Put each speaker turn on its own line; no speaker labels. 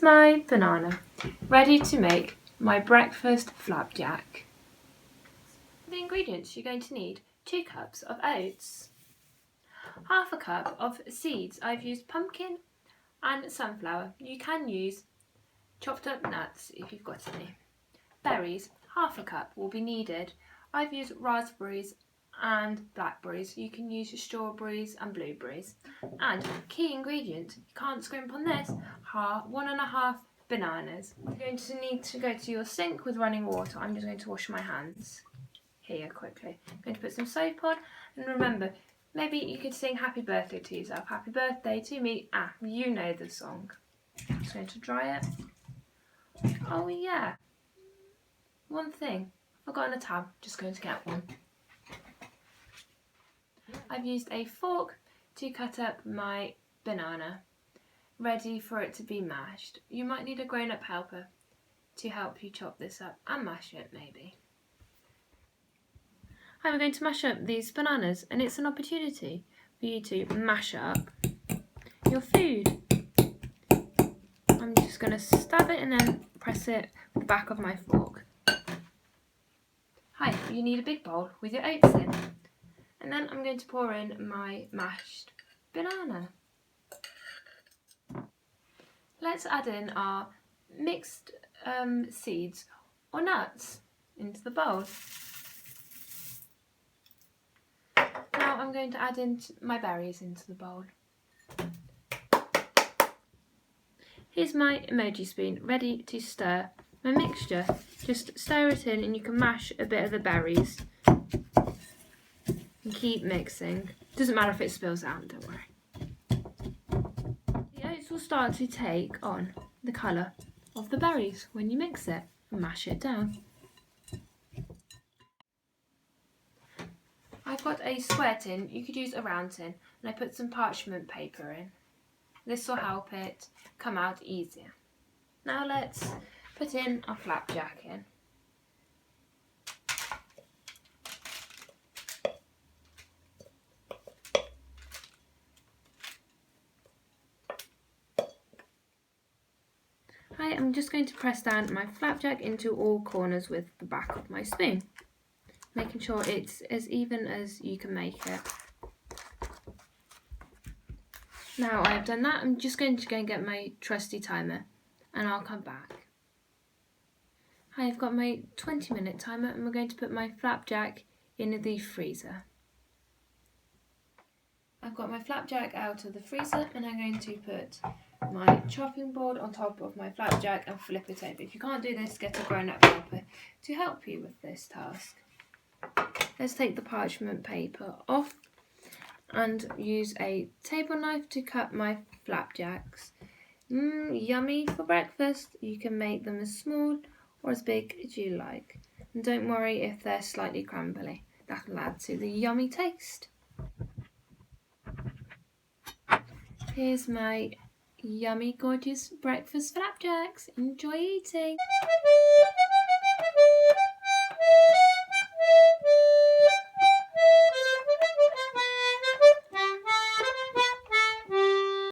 Here's my banana, ready to make my breakfast flapjack. For the ingredients, you're going to need 2 cups of oats, half a cup of seeds. I've used pumpkin and sunflower. You can use chopped up nuts if you've got any. Berries, half a cup will be needed. I've used raspberries and blackberries. You can use strawberries and blueberries. And key ingredient, you can't scrimp on this, 1.5 bananas. You're going to need to go to your sink with running water. I'm just going to wash my hands here quickly. I'm going to put some soap on, and remember, maybe you could sing happy birthday to yourself. Happy birthday to me. You know the song. I'm just going to dry it. Oh yeah, one thing, I've forgotten a tab, just going to get one. I've used a fork to cut up my banana, ready for it to be mashed. You might need a grown-up helper to help you chop this up and mash it maybe. I'm going to mash up these bananas, and it's an opportunity for you to mash up your food. I'm just going to stab it and then press it with the back of my fork. Hi, you need a big bowl with your oats in. And then I'm going to pour in my mashed banana. Let's add in our mixed seeds or nuts into the bowl. Now I'm going to add in my berries into the bowl. Here's my emoji spoon ready to stir my mixture. Just stir it in and you can mash a bit of the berries and keep mixing. Doesn't matter if it spills out, don't worry. The oats will start to take on the colour of the berries when you mix it and mash it down. I've got a square tin, you could use a round tin, and I put some parchment paper in. This will help it come out easier. Now let's put in our flapjack in. I'm just going to press down my flapjack into all corners with the back of my spoon, making sure it's as even as you can make it. Now I've done that, I'm just going to go and get my trusty timer and I'll come back. I've got my 20-minute timer and we're going to put my flapjack in the freezer. I've got my flapjack out of the freezer and I'm going to put my chopping board on top of my flapjack and flip it over. If you can't do this, get a grown-up helper to help you with this task. Let's take the parchment paper off and use a table knife to cut my flapjacks. Yummy for breakfast. You can make them as small or as big as you like. And don't worry if they're slightly crumbly. That'll add to the yummy taste. Here's my yummy, gorgeous breakfast flapjacks. Enjoy eating.